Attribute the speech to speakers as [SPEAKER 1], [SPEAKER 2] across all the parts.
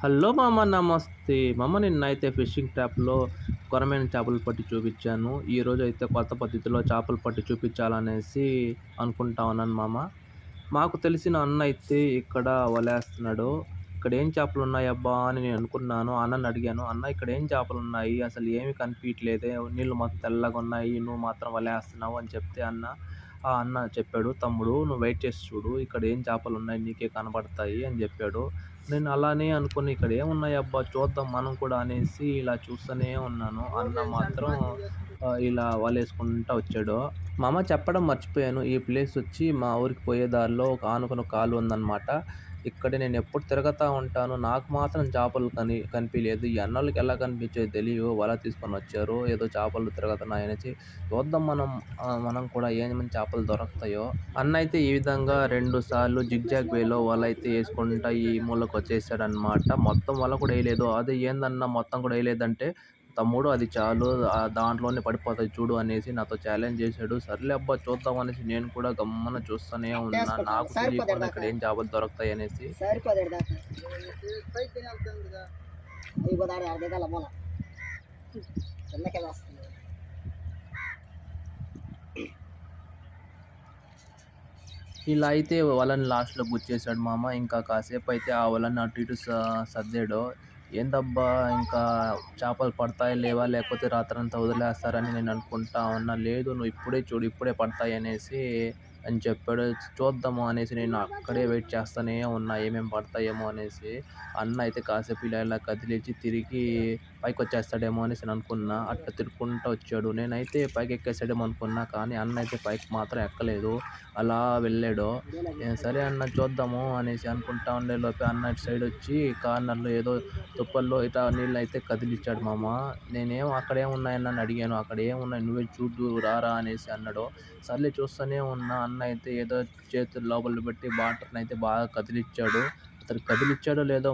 [SPEAKER 1] Hello మామ నమస్తే. మామ నిన్నైతే ఫిషింగ్ ట్రాప్‌లో కొరమేను చేపలు పట్టి చూపిచ్చాను. ఈరోజైతే కొత్త పద్ధతిలో చేపలు పట్టి చూపిచ్చాలనేసి అనుకుంటా ఉన్నాను మామ. మాకు తెలిసిన అన్నయితే ఇక్కడ వలేస్తున్నాడు. "ఇక్కడేం చేపలున్నాయబ్బా" అని నేను అనుకున్నాను. అన్నని అడిగాను. "అన్న ఇక్కడేం చేపలున్నాయి? అసలు ఏమి కనిపియట్లేదే. నీళ్ళు మొత్తం తెల్లగున్నాయి. నువ్వు మాత్రం వలేస్తున్నావు" అని చెప్తే అన్న చెప్పాడు. "తమ్ముడు నువ్వు వెయిట్ చేసి చూడు. ఇక్కడ ఏం చేపలున్నాయి నీకే కనపడతాయి" అని జెప్పాడు. నేను అలానే అనుకోని ఇక్కడేమున్నాయబ్బా చూద్దాం మనం కూడా అనేసి ఇలా చూస్తూనే ఉన్నాను. అన్న మాత్రం ఇలా వలేసుకుంటా వచ్చాడు. మామ చెప్పడం మర్చిపోయాను. ఈ ప్లేసొచ్చి మా ఊరికి పోయే దారిలో ఒక ఆనుకున్న కాలువ ఉందనమాట. ఇక్కడ నేనెప్పుడు తిరగతా ఉంటాను. నాకు మాత్రం చేపలు కనిపియలేదు. ఈ అన్నోళ్ళకి ఎలా కనిపించాయో తెలియవు. వల తీసుకొనొచ్చారు. ఏదో చేపలు తిరుగుతున్నాయనేసి చూద్దాం మనం కూడా ఏమేమి చేపలు దొరుకుతాయో. అన్నయితే ఈ విధంగా 2 సార్లు జిగ్‌జాగ్ వేలో వలైతే యేసుకుంటా ఈ మూలకొచ్చేసాడనమాట. మొత్తం వల కూడా ఎయలేదు. "అది ఏందన్నా మొత్తం కూడా ఎయలేదంటే" "తమ్ముడు అది చాలు దాంట్లోనే పడిపోతాయి చూడు" అనేసి నాతో ఛాలెంజ్ చేశాడు. సర్లే అబ్బా చూద్దాం అనేసి నేను కూడా గమ్మున చూస్తూనే ఉన్నా. నాకు తెలియకుండా ఇక్కడ ఏం చేపలు దొరుకుతాయనేసి. ఇలా అయితే వలని లాస్ట్‌లో గుచ్చేసాడు మామ. ఇంకా కాసేపయితే ఆ వలని అటు ఇటు సర్దాడు. ఏందబ్బా ఇంకా చేపలు పడతాయా లేవా? లేకపోతే రాత్రంతా వదిలేస్తారని నేను అనుకుంటా ఉన్నా. లేదు నువ్వు ఇప్పుడే చూడు ఇప్పుడే పడతాయనేసి అని చెప్పాడు. చూద్దాము అనేసి నేను అక్కడే వెయిట్ చేస్తానే ఉన్నా ఏమేమి పడతాయేమో అనేసి. అన్న అయితే కాసేపు ఇలా కదిలిచ్చి తిరిగి పైకొచ్చేస్తాడేమో అనేసి నేననుకున్నా. అట్లా తిరుక్కుంటా వచ్చాడు. నేనైతే పైకెక్కేసాడేమో అనుకున్నా. కానీ అన్న అయితే పైకి మాత్రం ఎక్కలేదు. అలా వెళ్ళాడు. సరే అన్న చూద్దాము అనేసి అనుకుంటా ఉండేలోపే అన్న ఇటు సైడొచ్చి కార్నర్‌లో ఏదో తుప్పల్లో ఇటా నీళ్ళనైతే కదిలిచ్చాడు మామ. నేనేమో అక్కడేమున్నాయన్న అని అడిగాను. "అక్కడేమున్నాయి నువ్వే చూద్దువు రారా" అనేసి అన్నాడు. సర్లే చూస్తూనే ఉన్నా. అన్న అయితే ఏదో చేతులు లోపల పెట్టి వాటర్‌నైతే బాగా కదిలిచ్చాడు. అతను కదిలిచ్చాడో లేదో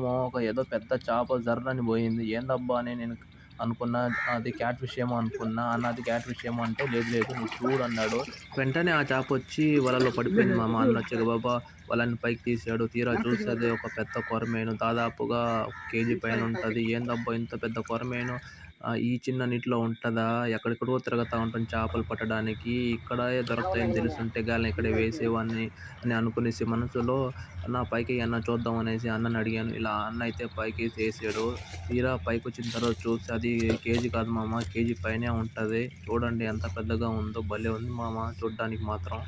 [SPEAKER 1] ఏదో పెద్ద చేప జర్రని పోయింది. ఏందబ్బా అని నేను అనుకున్నా. అది క్యాట్ ఫిష్ ఏమో అనుకున్నా. అన్న అది క్యాట్ ఫిష్ ఏమో అంటే లేదు లేదు నువ్వు చూడు అన్నాడు. వెంటనే ఆ చేపొచ్చి వలలో పడిపోయింది మామ. అన్నొచ్చి గబగబా వలని పైకి తీసాడు. తీరా చూస్తే అది ఒక పెద్ద కొరమేను. దాదాపుగా కేజీ పైనుంటది. ఏందబ్బా ఇంత పెద్ద కొరమేను ఈ చిన్న నీటిలో ఉంటదా? ఎక్కడెక్కడో తిరుగుతా ఉంటాం చేపలు పట్టడానికి. ఇక్కడే దొరుకుతాయని తెలిసుంటే గాలిని ఇక్కడే వేసేవాడిని అని అనుకునేసి మనసులో "అన్న పైకెయ్యి అన్న చూద్దాం" అనేసి అన్నని అడిగాను. ఇలా అన్న అయితే పైకేసి ఏసాడు. తీరా పైకొచ్చిన తర్వాత చూస్తే అది కేజీ కాదు మామ. కేజీ పైనే ఉంటది. చూడండి ఎంత పెద్దగా ఉందో. భలే ఉంది మామ చూడ్డానికి మాత్రం.